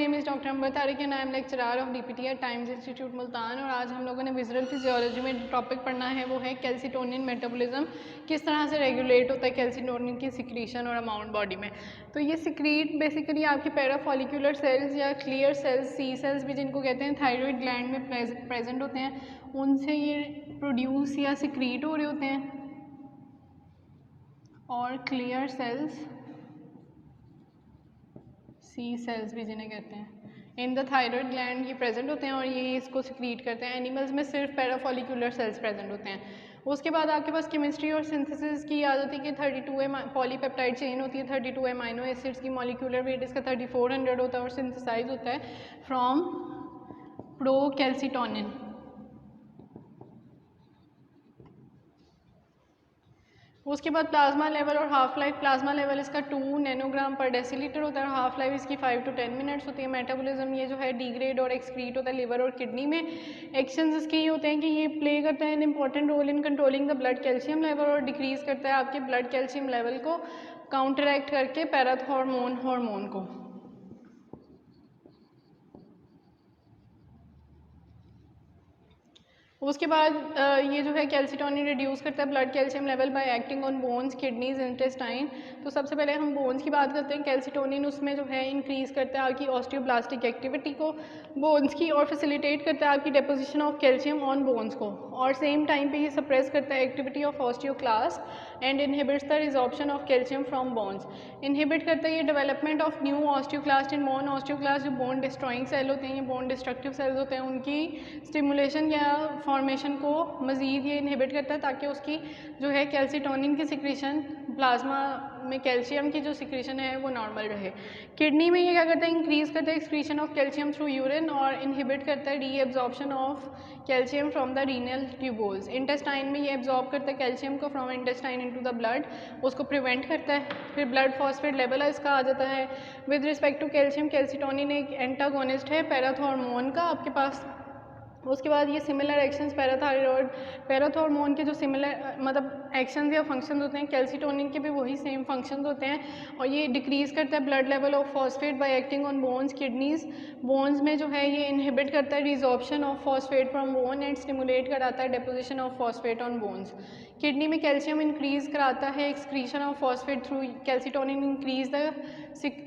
Name is doctor Amber Tariq and I am lecturer of DPT at Times Institute Multan. और आज हम लोगों ने विजुअल फिजियोलॉजी में टॉपिक पढ़ना है, वो है कैल्सिटोनिन मेटाबॉलिज्म, किस तरह से रेगुलेट होता है कैल्सिटोनिन की सिक्रीशन और अमाउंट बॉडी में। तो ये सिक्रीट बेसिकली आपके पैराफॉलिकुलर सेल्स या क्लियर सेल्स, सी सेल्स भी जिनको कहते हैं, थायराइड ग्लैंड में प्रेजेंट होते हैं, उनसे ये प्रोड्यूस या सिक्रीट हो रहे होते हैं। और क्लियर सेल्स, सी सेल्स भी जिन्हें कहते हैं, इन द थायराइड ग्लैंड ये प्रेजेंट होते हैं और ये इसको सिक्रीट करते हैं। एनिमल्स में सिर्फ पैराफॉलिकुलर सेल्स प्रेजेंट होते हैं। उसके बाद आपके पास केमिस्ट्री और सिंथेसिस की याद होती है कि 32 पॉलीपेप्टाइड चेन होती है, 32 अमाइनो एसिड्स की, मॉलिक्यूलर वेट इसका 3400 होता है और सिंथेसाइज होता है फ्रॉम प्रोकैल्सिटोनिन। उसके बाद प्लाज्मा लेवल और हाफ लाइफ। प्लाज्मा लेवल इसका 2 नैनोग्राम पर डेसीलीटर होता है और हाफ लाइफ इसकी 5 to 10 मिनट्स होती है। मेटाबॉलिज्म ये जो है डिग्रेड और एक्सक्रीट होता है लिवर और किडनी में। एक्शंस इसके ये होते हैं कि ये प्ले करता है an important role in controlling the blood calcium level और डिक्रीज करता है आपके ब्लड कैल्शियम लेवल को काउंटरएक्ट करके पैराथॉर्मोन को। उसके बाद ये जो है कैल्सिटोनिन रिड्यूस करता है blood calcium level by acting on bones, kidneys, intestine. तो सबसे पहले हम बोन्स की बात करते हैं। कैल्सिटोनिन उसमें जो है इंक्रीज़ करता है आपकी ऑस्टियोब्लास्टिक एक्टिविटी को बोन्स की और फैसिलिटेट करता है आपकी deposition of calcium on bones को। और सेम टाइम पे ये सप्रेस करता है activity of osteoclast and inhibits the resorption of calcium from bones. Inhibit करता है ये development of new osteoclast in bone. Osteoclast जो बोन डिस्ट्रॉइंग सेल होते हैं, ये बोन डिस्ट्रक्टिव सेल्स होते हैं, उनकी स्टिमुलेशन या फॉर्मेशन को मज़ीद ये इनहिबिट करता है ताकि उसकी जो है कैल्सिटोनिन की सिक्रीशन, प्लाज्मा में कैल्शियम की जो सिक्रीशन है वो नॉर्मल रहे। किडनी में ये क्या करता है, इंक्रीज़ करता है excretion of calcium through urine और इनहिबिट करता है reabsorption of calcium from the renal tubules. Intestine में ये एब्जॉर्ब करता है कैल्शियम को from intestine into the blood, उसको प्रिवेंट करता है। फिर ब्लड फॉस्फेट लेवल इसका आ जाता है। With respect to calcium, calcitonin एक एंटागोनिस्ट है पैराथॉर्मोन का आपके पास। उसके बाद ये सिमिलर एक्शंस पैराथॉर्मोन के जो सिमिलर मतलब एक्शंस या फंक्शंस होते हैं, कैल्सिटोनिन के भी वही सेम फंक्शंस होते हैं। और ये डिक्रीज़ करता है blood level of phosphate by acting on bones, kidneys. Bones में जो है ये इनहिबिट करता है resorption of phosphate from bone and stimulate कराता है deposition of phosphate on bones. Kidney में कैल्शियम इंक्रीज़ कराता है excretion of phosphate through calcitonin increase the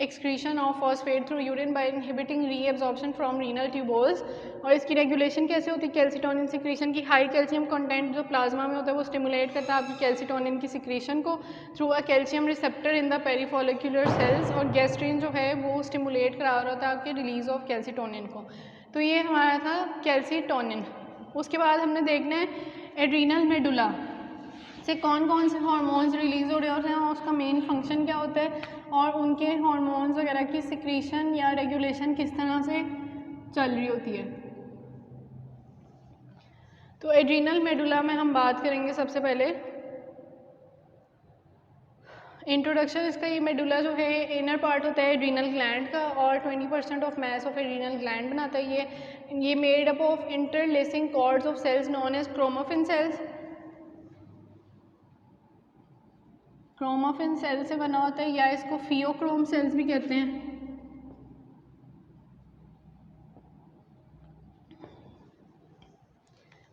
excretion of phosphate through urine by inhibiting reabsorption from renal tubules. और इसकी regulation कैसे होती है कैल्सिटोनिन सिक्रीशन की? हाई कैल्शियम कंटेंट जो प्लाज्मा में होता है वो स्टिमुलेट करता है आपकी कैल्सिटोनिन की सिक्रीशन को through a calcium receptor in the parafollicular cells. और गैस्ट्रिन जो है वो स्टिमुलेट करा रहा था आपके रिलीज ऑफ कैल्सिटोनिन को। तो ये हमारा था कैल्सिटोनिन। उसके बाद हमने देखना है एड्रीनल मेडुला से कौन कौन से हार्मोन्स रिलीज हो रहे होते हैं और उसका मेन फंक्शन क्या होता है और उनके हार्मोन्स वगैरह की सिक्रीशन या रेगुलेशन किस तरह से चल रही होती है। तो एड्रीनल मेडुला में हम बात करेंगे सबसे पहले इंट्रोडक्शन इसका। ये मेडुला जो है इनर पार्ट होता है एड्रीनल ग्लैंड का और 20% of mass of adrenal gland बनाता है। ये made up of interlacing cords of cells known as chromaffin cells. Chromaffin cell से बना होता है या इसको फियोक्रोम सेल्स भी कहते हैं।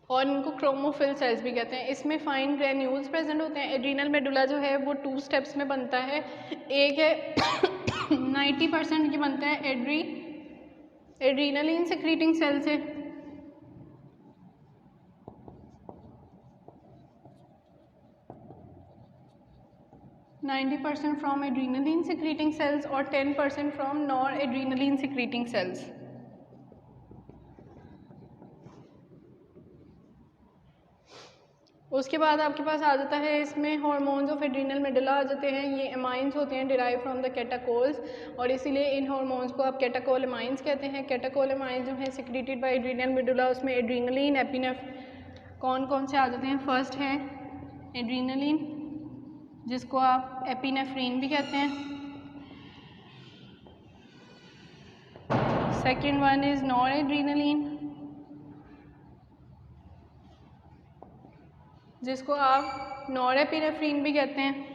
और इनको क्रोमोफिल सेल्स भी कहते हैं। इसमें फाइन ग्रेन्यूल्स प्रेजेंट होते हैं। एड्रीनल मेडुला जो है वो 2 स्टेप्स में बनता है। एक है 90% की बनता है एड्रीनलिन सिक्रीटिंग सेल से, फ्रॉम एड्रीनलिन सिक्रीटिंग सेल्स और 10% from noradrenaline secreting cells. उसके बाद आपके पास आ जाता है इसमें हार्मोन्स ऑफ एड्रीनल मेडुला आ जाते हैं। ये एमाइंस होते हैं डिराइव फ्रॉम द कैटाकोल्स और इसीलिए इन हार्मोन्स को आप कैटाकोल एमाइंस कहते हैं। कैटाकोल एमाइंस जो है सिक्रीटेड बाय एड्रीनल मेडुला, उसमें एड्रीनलिन, कौन कौन से आ जाते हैं? फर्स्ट है एड्रीनलिन जिसको आप एपिनेफ्रीन भी कहते हैं। Second one is nor adrenaline जिसको आप नॉरेपिनेफ्रीन भी कहते हैं।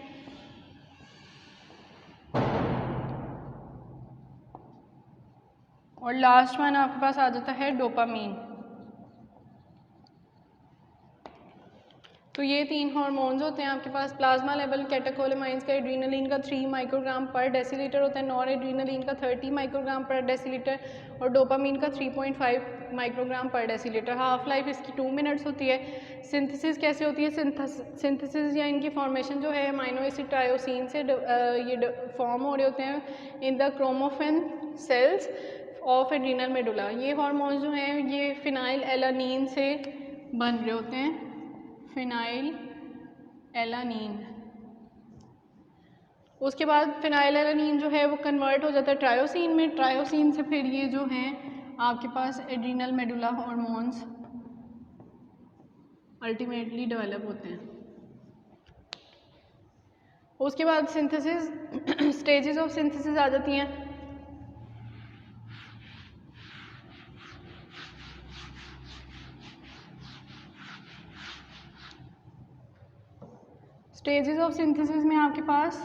और लास्ट वन आपके पास आ जाता है डोपामीन। तो ये 3 हार्मोन्स होते हैं आपके पास। प्लाज्मा लेवल कैटेकोलेमाइंस का एड्रीनलिन का 3 माइक्रोग्राम पर डेसीलीटर होता है, नॉर एड्रीनलिन का 30 माइक्रोग्राम पर डेसीलीटर और डोपामीन का 3.5 माइक्रोग्राम पर डेसीलीटर। हाफ लाइफ इसकी 2 मिनट्स होती है। सिंथेसिस कैसे होती है? सिंथेसिस या इनकी फॉर्मेशन जो है अमाइनो एसिड ट्रायोसिन से ये फॉर्म हो रहे होते हैं in the chromaffin cells of adrenal medulla. ये हार्मोन्स जो हैं ये फिनाइल एलानीन से बन रहे होते हैं, फिनाइल एलानीन। उसके बाद फिनाइल एलानीन जो है वो कन्वर्ट हो जाता है ट्रायोसिन में। ट्रायोसिन से फिर ये जो हैं आपके पास adrenal medulla hormones ultimately develop होते हैं। उसके बाद सिंथेसिस, स्टेजेस ऑफ सिंथेसिस आ जाती हैं। स्टेजेस ऑफ सिंथेसिस में आपके पास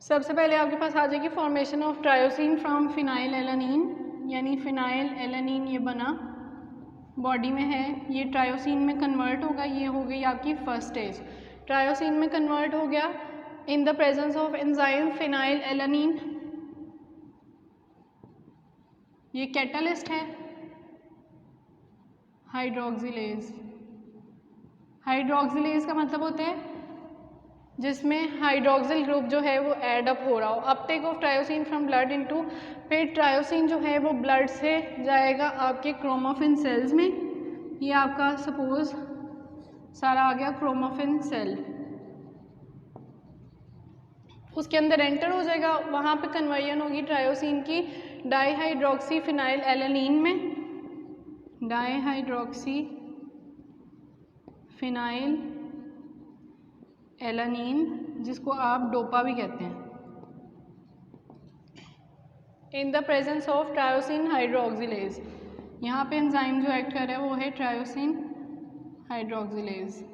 सबसे पहले आपके पास आ जाएगी formation of tyrosine from phenyl alanine, यानी फिनाइल एलानीन ये बना बॉडी में है, ये ट्रायोसिन में कन्वर्ट होगा। ये हो गई आपकी फर्स्ट स्टेज। ट्रायोसिन में कन्वर्ट हो गया इन the presence of enzyme phenyl alanine. ये कैटालिस्ट है हाइड्रोक्सिलेज। हाइड्रोक्सिलेज का मतलब होता है जिसमें हाइड्रोक्सिल ग्रुप जो है वो ऐड अप हो रहा हो। Uptake of tyrosine from blood into, फिर ट्रायोसिन जो है वो ब्लड से जाएगा आपके क्रोमोफिन सेल्स में। ये आपका सपोज सारा आ गया क्रोमोफिन सेल, उसके अंदर एंटर हो जाएगा। वहाँ पे कन्वर्जन होगी ट्रायोसिन की डाईहाइड्रोक्सी फिनाइल एलानीन में, डाईहाइड्रोक्सी फिनाइल एलानीन, जिसको आप डोपा भी कहते हैं, in the presence of tyrosine hydroxylase. यहाँ पे एंजाइम जो एक्ट कर रहा है वो है ट्रायोसिन हाइड्रोक्सिलेज।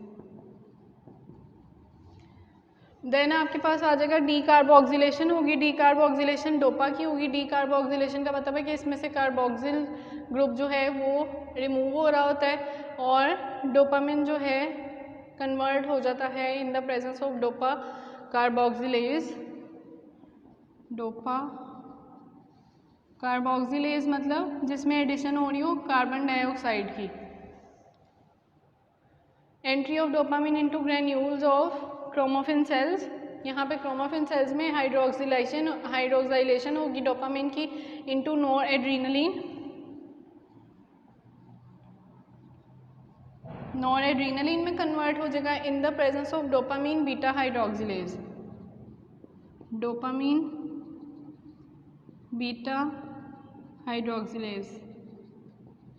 देन आपके पास आ जाएगा डी कार्बोक्सिलेशन होगी। डी कार्बोक्सिलेशन डोपा की होगी। डी कार्बोक्सिलेशन का मतलब है कि इसमें से कार्बोक्सिल ग्रुप जो है वो रिमूव हो रहा होता है और डोपामिन जो है कन्वर्ट हो जाता है in the presence of dopa carboxylase. Dopa carboxylase मतलब जिसमें एडिशन हो रही हो कार्बन डाइऑक्साइड की। Entry of dopamine into granules of chromaffin cells. यहाँ पे क्रोमोफिन सेल्स में हाइड्रोक्साइलेशन होगी डोपामिन की into noradrenaline. Noradrenaline में कन्वर्ट हो जाएगा in the presence of dopamine beta hydroxylase. Dopamine beta hydroxylase.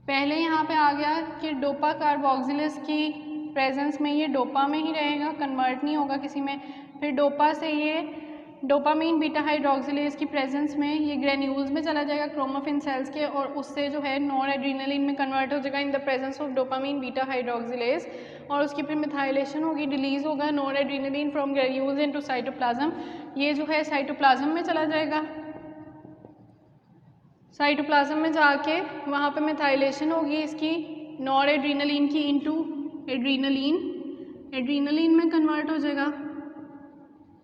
पहले यहाँ पे आ गया कि डोपा कार्बोक्सिलेज की प्रेजेंस में ये डोपा में ही रहेगा, कन्वर्ट नहीं होगा किसी में। फिर डोपा से ये डोपामीन बीटा हाइड्रोक्सिलेज की प्रेजेंस में ये ग्रेन्यूल्स में चला जाएगा क्रोमोफिन सेल्स के, और उससे जो है नॉर एड्रीनलिन में कन्वर्ट हो जाएगा in the presence of dopamine beta hydroxylase. और उसकी फिर मिथाइलेशन होगी, रिलीज होगा nor adrenaline from granules into cytoplasm. ये जो है साइटोप्लाज्म में चला जाएगा। साइटोप्लाज्म में जाके वहाँ पे मिथाइलेशन होगी इसकी नॉर एड्रीनलिन की इनटू एड्रीनलिन। एड्रीनलिन में कन्वर्ट हो जाएगा।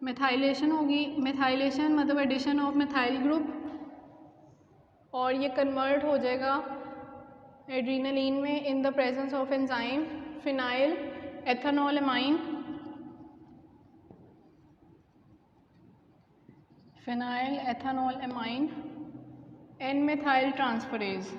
मिथाइलेशन होगी, मिथाइलेशन मतलब एडिशन ऑफ मिथाइल ग्रुप, और ये कन्वर्ट हो जाएगा एड्रीनलिन में in the presence of enzyme phenylethanolamine. Phenylethanolamine N methyltransferase.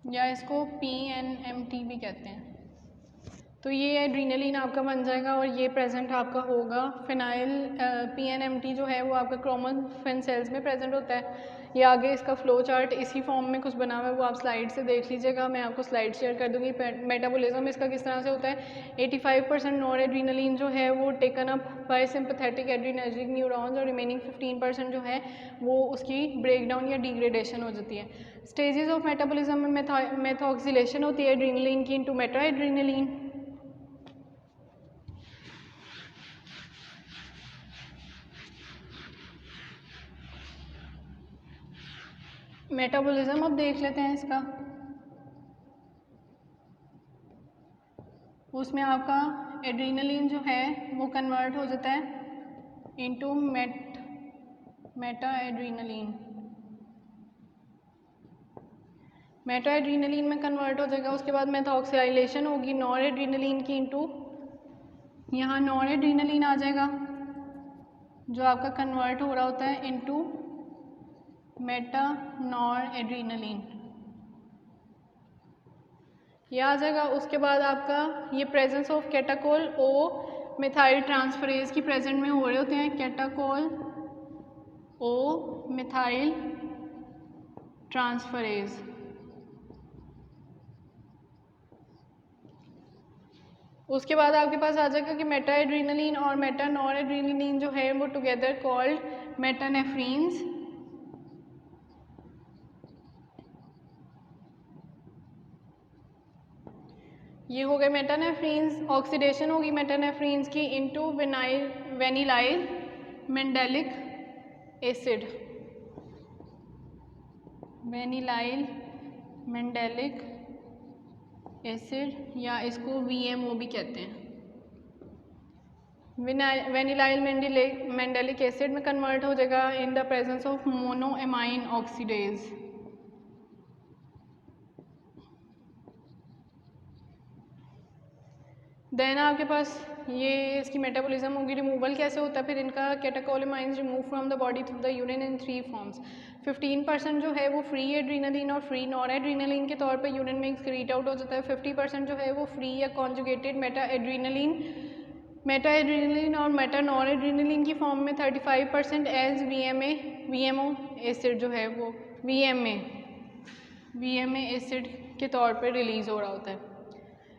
या इसको PNMT भी कहते हैं। तो ये एड्रीनलिन आपका बन जाएगा और ये प्रेजेंट आपका होगा। फिनाइल PNMT जो है वो आपका क्रोमोफिन सेल्स में प्रेजेंट होता है। ये आगे इसका फ्लो चार्ट इसी फॉर्म में कुछ बना हुआ है, वो आप स्लाइड से देख लीजिएगा, मैं आपको स्लाइड शेयर कर दूँगी। मेटाबॉलिज्म इसका किस तरह से होता है, 85% नॉर एड्रीनलिन जो है वो taken up by sympathetic adrenergic neurons और रिमेनिंग 15% जो है वो उसकी ब्रेकडाउन या डिग्रेडेशन हो जाती है। स्टेजेस ऑफ मेटाबॉलिज्म में मेथॉक्सिलेशन होती है एड्रीनलिन की इनटू मेटा एड्रीनलिन। मेटाबॉलिज्म अब देख लेते हैं इसका। उसमें आपका एड्रीनलिन जो है वो कन्वर्ट हो जाता है into Meta adrenaline. Meta adrenaline में कन्वर्ट हो जाएगा। उसके बाद मेथॉक्सिलेशन होगी नॉर एड्रीनलिन की इनटू, यहाँ नॉर एड्रीनलिन आ जाएगा जो आपका कन्वर्ट हो रहा होता है इनटू मेटा नॉर एड्रीनलिन, ये आ जाएगा। उसके बाद आपका ये presence of catechol O methyltransferase की प्रेजेंट में हो रहे होते हैं, कैटाकोल ओ मिथाइल ट्रांसफरेज। उसके बाद आपके पास आ जाएगा कि मेटा एड्रीनलिन और मेटा नॉर एड्रीनलिन जो है वो टुगेदर कॉल्ड मेटानेफ्रीन्स। ये हो गए मेटानेफ्रीन्स। ऑक्सीडेशन होगी मेटानेफ्रीन्स की इनटू वेनिलाइल मेंडेलिक एसिड, वेनिलाइल मेंडेलिक एसिड या इसको VMO भी कहते हैं। वेनिलाइल मेंडेलिक एसिड में कन्वर्ट हो जाएगा in the presence of monoamine oxidase. Then आपके पास ये इसकी मेटाबॉलिज्म होगी। रिमूवल कैसे होता है फिर इनका, catecholamines remove from the body through the urine in 3 forms. 15% जो है वो फ्री एड्रीनलिन और फ्री नॉर एड्रीनलिन के तौर पे यूरिन में एक्सक्रीट आउट हो जाता है। 50% जो है वो फ्री या कॉन्जुगेटेड मेटा एड्रीनलिन और मेटा नॉर एड्रीनलिन की फॉर्म में 35% एज VMO एसिड जो है वो VMA एसिड के तौर पे रिलीज़ हो रहा होता है।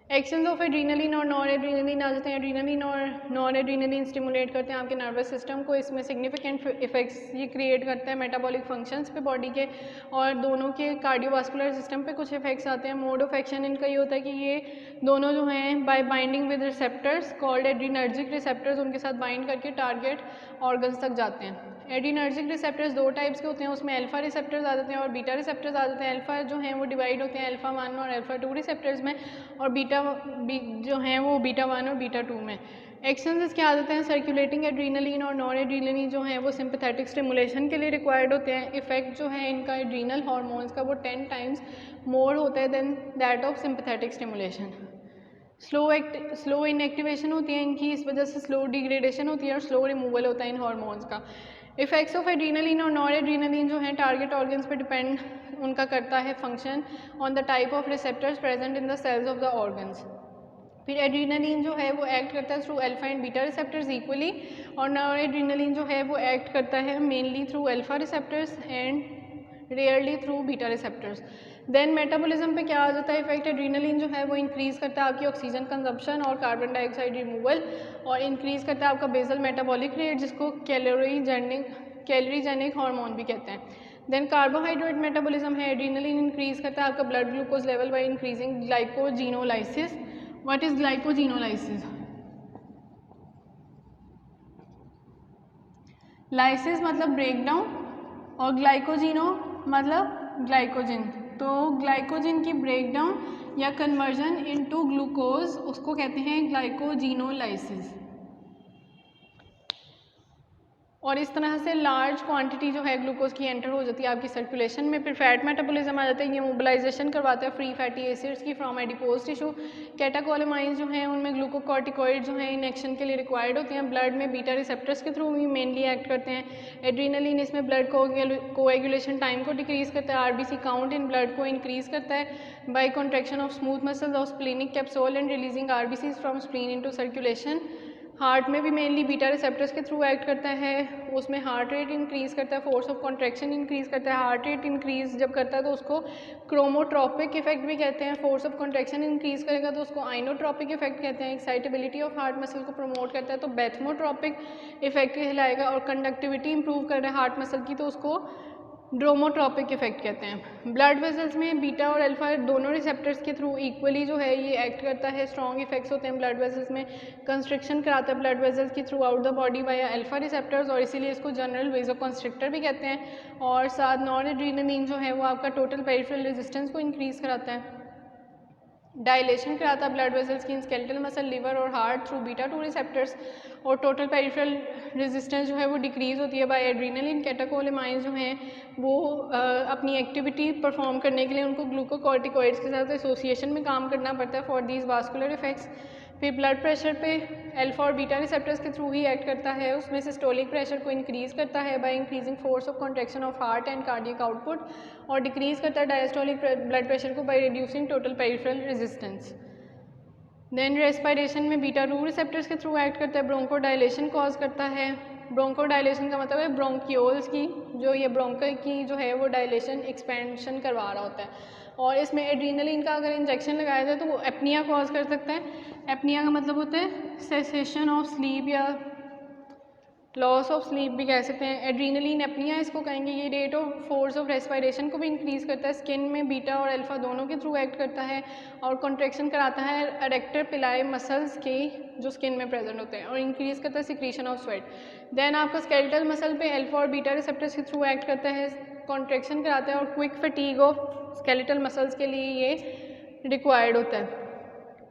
एक्शंस ऑफ एड्रीनलिन और नॉर एड्रीनलिन आ जाते हैं। एड्रीनलिन और नॉर एड्रीनलिन स्टिमुलेट करते हैं आपके नर्वस सिस्टम को, इसमें सिग्निफिकेंट इफेक्ट्स ये क्रिएट करता है मेटाबॉलिक फंक्शंस पे बॉडी के, और दोनों के कार्डियोवास्कुलर सिस्टम पे कुछ इफेक्ट्स आते हैं। मोड ऑफ एक्शन इनका ये होता है कि ये दोनों जो हैं bye binding with receptors called adrenergic receptors, उनके साथ बाइंड करके टारगेट ऑर्गन्स तक जाते हैं। एड्रीनर्जिक रिसेप्टर्स 2 टाइप्स के होते हैं, उसमें अल्फा रिसेप्टर्स आ जाते हैं और बीटा रिसेप्टर्स आ जाते हैं। अल्फा जो हैं वो डिवाइड होते हैं अल्फा 1 और अल्फा 2 रिसेप्टर्स में, और जो हैं वो बीटा 1 और बीटा 2 में। एक्शंस इसके आ जाते हैं सर्कुलेटिंग एड्रीनलिन और नॉर एड्रीनलिन जो हैं वो सिंपैथेटिक स्टिमुलेशन के लिए रिक्वायर्ड होते हैं। इफेक्ट जो है इनका एड्रीनल हार्मोन्स का वो 10 टाइम्स मोर होता है than that of sympathetic stimulation. Slow inactivation होती है इनकी, इस वजह से स्लो डिग्रेडेशन होती है और स्लो रिमूवल होता है इन हार्मोन्स का। इफेक्ट्स ऑफ एड्रीनलिन और नॉर एड्रीनलिन जो है टारगेट ऑर्गन्स पे डिपेंड उनका करता है function on the type of receptors present in the cells of the organs. फिर एड्रीनलिन जो है वो एक्ट करता है through alpha and beta receptors equally, और नॉर एड्रीनलिन जो है वो एक्ट करता है mainly through alpha receptors and rarely through beta receptors. Then metabolism पे क्या आ जाता है इफेक्ट, एड्रीनलिन जो है वो इंक्रीज़ करता है आपकी ऑक्सीजन कंजप्शन और कार्बन डाइऑक्साइड रिमूवल, और इंक्रीज़ करता है आपका बेसल मेटाबॉलिक रेट जिसको कैलोरीजेनिक हार्मोन भी कहते हैं। देन कार्बोहाइड्रेट मेटाबॉलिज्म है, एड्रीनलिन इंक्रीज़ करता है आपका blood glucose level by increasing glycogenolysis. What is glycogenolysis? Lysis मतलब ब्रेकडाउन और ग्लाइकोजिनो मतलब ग्लाइकोजिन, तो ग्लाइकोजिन की ब्रेकडाउन या कन्वर्जन इनटू ग्लूकोज उसको कहते हैं ग्लाइकोजिनोलाइसिस। और इस तरह से लार्ज क्वांटिटी जो है ग्लूकोज की एंटर हो जाती है आपकी सर्कुलेशन में। फिर फैट मेटाबॉलिज्म आ जाता है, ये मोबिलाइजेशन करवाता है फ्री फैटी एसिड्स की फ्रॉम एडिपोज टिश्यू। कैटाकोलेमाइंस जो हैं उनमें ग्लूकोकॉर्टिकॉइड जो हैं इन एक्शन के लिए रिक्वायर्ड होते हैं, ब्लड में बीटा रिसेप्टर्स के थ्रू भी मेनली एक्ट करते हैं। एड्रीनलिन इसमें ब्लड कोएगुलेशन टाइम को डिक्रीज़ करता है, आरबीसी काउंट इन ब्लड को इंक्रीज़ करता है by contraction of smooth muscles of splenic capsule and releasing RBCs from spleen into circulation. Heart में भी मेनली बीटा रिसेप्टर्स के थ्रू एक्ट करता है, उसमें हार्ट रेट इंक्रीज़ करता है, फोर्स ऑफ कॉन्ट्रैक्शन इंक्रीज़ करता है, हार्ट रेट इंक्रीज़ जब करता है तो उसको क्रोमोट्रॉपिक इफेक्ट भी कहते हैं, फोर्स ऑफ कॉन्ट्रैक्शन इंक्रीज़ करेगा तो उसको आइनोट्रॉपिक इफेक्ट कहते हैं, एक्साइटेबिलिटी ऑफ हार्ट मसल को प्रमोट करता है तो बेथमोट्रॉपिक इफेक्ट कहलाएगा, और कंडक्टिविटी इंप्रूव कर रहा है हार्ट मसल की तो उसको ड्रोमोट्रॉपिक इफेक्ट कहते हैं। ब्लड वेसल्स में बीटा और अल्फा दोनों रिसेप्टर्स के थ्रू इक्वली जो है ये एक्ट करता है, स्ट्रॉन्ग इफेक्ट्स होते हैं ब्लड वेसल्स में, कंस्ट्रिक्शन कराता है ब्लड वेसल्स की through out the body by alpha receptors, और इसीलिए इसको जनरल वेजोकंस्ट्रिक्टर भी कहते हैं। और साथ नॉन एड्रेनालिन जो है वो आपका टोटल पेरिफेरल रेजिस्टेंस को इंक्रीज़ कराता है, डायलेशन कराता है ब्लड वेसल्स की स्केलेटल मसल, लिवर और हार्ट थ्रू बीटा 2 रिसेप्टर्स, और टोटल पेरिफेरल रेजिस्टेंस जो है वो डिक्रीज़ होती है बाय एड्रेनालिन। कैटेकोलेमाइंस जो हैं वो अपनी एक्टिविटी परफॉर्म करने के लिए उनको ग्लूकोकॉर्टिकॉइड्स के साथ एसोसिएशन में काम करना पड़ता है फॉर दीज वास्कुलर इफेक्ट्स। फिर ब्लड प्रेशर पे अल्फा और बीटा रिसेप्टर्स के थ्रू ही एक्ट करता है, उसमें सिस्टोलिक प्रेशर को इंक्रीज़ करता है by increasing force of contraction of heart and cardiac output, और डिक्रीज़ करता है डायस्टोलिक ब्लड प्रेशर को by reducing total peripheral resistance. Then respiration में बीटा 2 रिसेप्टर्स के थ्रू एक्ट करता है, ब्रोंकोडाइलेशन कॉज करता है। ब्रोंकोडाइलेशन का मतलब है ब्रोंकियोल्स की जो ये ब्रोंको की जो है वो डायलेशन एक्सपेंशन करवा रहा होता है, और इसमें एड्रीनलिन का अगर इंजेक्शन लगाया जाए तो वो एपनिया कॉज कर सकता है। एपनिया का मतलब होता है सेसेशन ऑफ स्लीप या लॉस ऑफ स्लीप भी कह सकते हैं। एड्रीनलिन एपनिया इसको कहेंगे। ये rate of force of respiration को भी इंक्रीज़ करता है, स्किन में बीटा और अल्फा दोनों के थ्रू एक्ट करता है, और कॉन्ट्रैक्शन कराता है एरेक्टर पिलाई मसल्स के जो स्किन में प्रेजेंट होते हैं, और इंक्रीज़ करता है सिक्रीशन ऑफ स्वेट। देन आपका स्केलेटल मसल पे अल्फा और बीटा रिसेप्टर्स के थ्रू एक्ट करता है, कॉन्ट्रैक्शन कराता है, और quick fatigue of skeletal muscles के लिए ये रिक्वायर्ड होता है।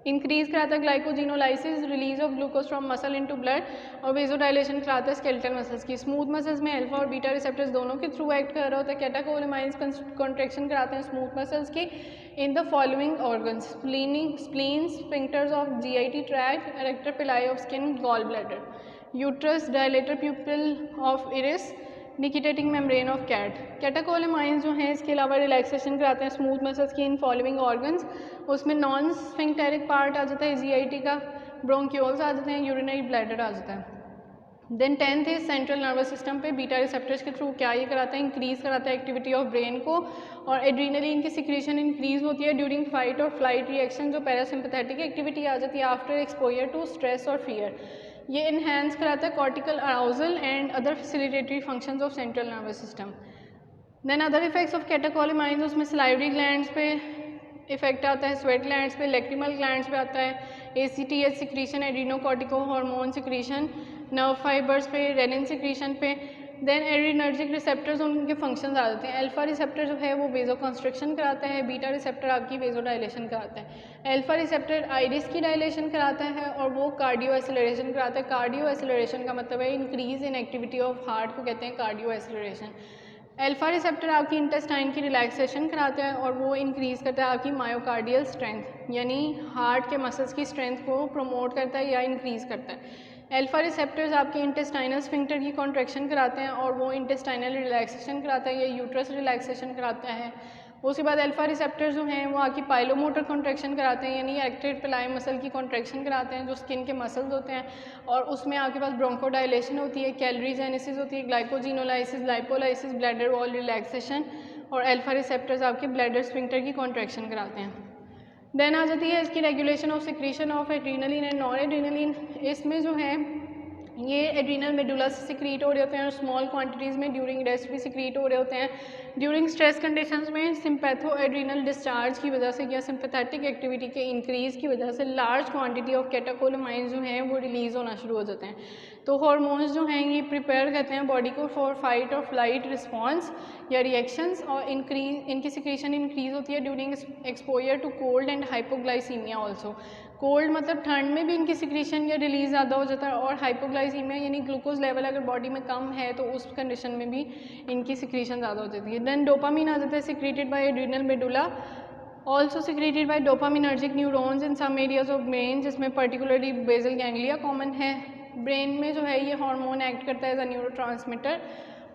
इंक्रीज़ कराता है glycogenolysis, release of glucose from muscle into blood, और वेजोडाइलेशन कराता है स्केलेटल मसल्स की। स्मूथ मसल्स में अल्फा और बीटा रिसेप्टर्स दोनों के थ्रू एक्ट कर रहा होता है। कैटेकोलेमाइंस कॉन्ट्रैक्शन कराते हैं स्मूथ मसल्स की in the following organs: spleen, sphincters of GIT tract, arrector pili of skin, gallbladder, uterus, dilator pupil of iris, nictitating membrane of cat. Catecholamines जो हैं इसके अलावा रिलैक्सेशन कराते हैं स्मूथ मसल्स की इन फॉलोइंग ऑर्गन्स। उसमें non स्फिंक्टेरिक part आ जाता है जीआईटी का, ब्रोंक्यूल्स आ जाते हैं, यूरिनरी ब्लैडर आ जाता है। देन 10th है सेंट्रल नर्वस सिस्टम पे बीटा रिसेप्टर्स के थ्रू क्या ये कराता है, इंक्रीज़ कराता है एक्टिविटी ऑफ ब्रेन को, और एड्रीनलिन की सिक्रीशन इंक्रीज़ होती है ड्यूरिंग फाइट और फ्लाइट रिएक्शन, जो पैरासिम्पैथेटिक एक्टिविटी आ जाती है आफ्टर एक्सपोजर टू स्ट्रेस और फियर। ये इन्हेंस कराता है cortical arousal and other facilitatory functions of central nervous system. Then other effects of catecholamines, उसमें सलाइवरी ग्लैंड्स पे इफेक्ट आता है, स्वेट ग्लैंड्स पे, लैक्रिमल ग्लैंड्स पे आता है, ACTH secretion, adrenocortico hormone secretion, nerve fibres पे, रेनिन सिक्रीशन पे। देन एड्रीनर्जिक रिसेप्टर्स उनके फंक्शंस आ जाते हैं। अल्फा रिसेप्टर जो है वो वेजो कंस्ट्रक्शन कराता है, बीटा रिसेप्टर आपकी वेजो डायलेशन कराता है। अल्फा रिसेप्टर आइरिस की डायलेशन कराता है और वो कार्डियो एक्सेलरेशन कराता है। कार्डियो एक्सेलरेशन का मतलब है increase in activity of heart को कहते हैं कार्डियो एक्सेलरेशन। अल्फा रिसेप्टर आपकी इंटेस्टाइन की रिलैक्सेशन कराता है और वो इंक्रीज़ करता है आपकी मायोकार्डियल स्ट्रेंथ, यानी हार्ट के मसल्स की स्ट्रेंथ को प्रमोट करता है या इंक्रीज़ करता है। अल्फा रिसेप्टर्स आपके इंटेस्टाइनल स्फिंक्टर की कॉन्ट्रैक्शन कराते हैं और वो इंटेस्टाइनल रिलैक्सेशन कराता है या यूट्रस रिलैक्सेशन कराता है। उसके बाद अल्फा रिसेप्टर्स जो हैं वो आपकी पाइलोमोटर कॉन्ट्रैक्शन कराते हैं, यानी एक्टिव पिलाई मसल की कॉन्ट्रैक्शन कराते हैं जो स्किन के मसल्स होते हैं, और उसमें आपके पास ब्रोंकोडाइलेशन होती है, कैलोरीजेनेसिस होती है, glycogenolysis, lipolysis, bladder wall relaxation, और अल्फा रिसेप्टर्स आपके ब्लैडर स्फिंक्टर की कॉन्ट्रैक्शन कराते हैं। देन आ जाती है इसकी regulation of secretion of adrenaline and non adrenaline. इसमें जो है ये एड्रीनल मेडुला से सिक्रीट हो रहे होते हैं और स्मॉल क्वांटिटीज़ में ड्यूरिंग रेस्ट भी सिक्रीट हो रहे होते हैं। ड्यूरिंग स्ट्रेस कंडीशंस में सिंपैथो एड्रीनल डिस्चार्ज की वजह से या सिंपैथेटिक एक्टिविटी के इंक्रीज़ की वजह से लार्ज क्वांटिटी ऑफ कैटेकोलेमाइंस जो हैं वो रिलीज़ होना शुरू हो जाते हैं। तो हार्मोन्स जो हैं ये प्रिपेयर करते हैं बॉडी को फॉर फाइट और फ्लाइट रिस्पॉन्स या रिएक्शंस, और इनकी सिक्रीशन इंक्रीज़ होती है during exposure to cold and hypoglycemia also. Cold मतलब ठंड में भी इनकी सिक्रीशन या रिलीज़ ज़्यादा हो जाता है, और हाइपोग्लाइसीमिया यानी ग्लूकोज लेवल अगर बॉडी में कम है तो उस कंडीशन में भी इनकी सिक्रीशन ज़्यादा हो जाती है। देन डोपामिन आ जाता है secreted by adrenal medulla, also secreted by dopaminergic neurons in some areas of brain, जिसमें पर्टिकुलरली बेसल गैंग्लिया कॉमन है। ब्रेन में जो है ये हार्मोन एक्ट करता है एज अ न्यूरोट्रांसमीटर,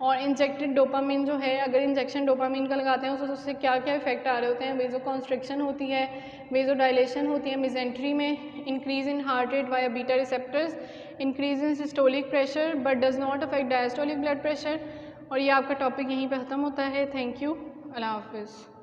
और इंजेक्टेड डोपामिन जो है, अगर इंजेक्शन डोपामिन का लगाते हैं तो उससे क्या क्या इफेक्ट आ रहे होते हैं, वेजो कॉन्स्ट्रिक्शन होती है, वेजो डायलेशन होती है मिजेंट्री में, increase in heart rate via beta receptors, increase in systolic pressure but does not affect diastolic blood pressure. और ये आपका टॉपिक यहीं पे ख़त्म होता है। थैंक यू, अल्लाह हाफिज़।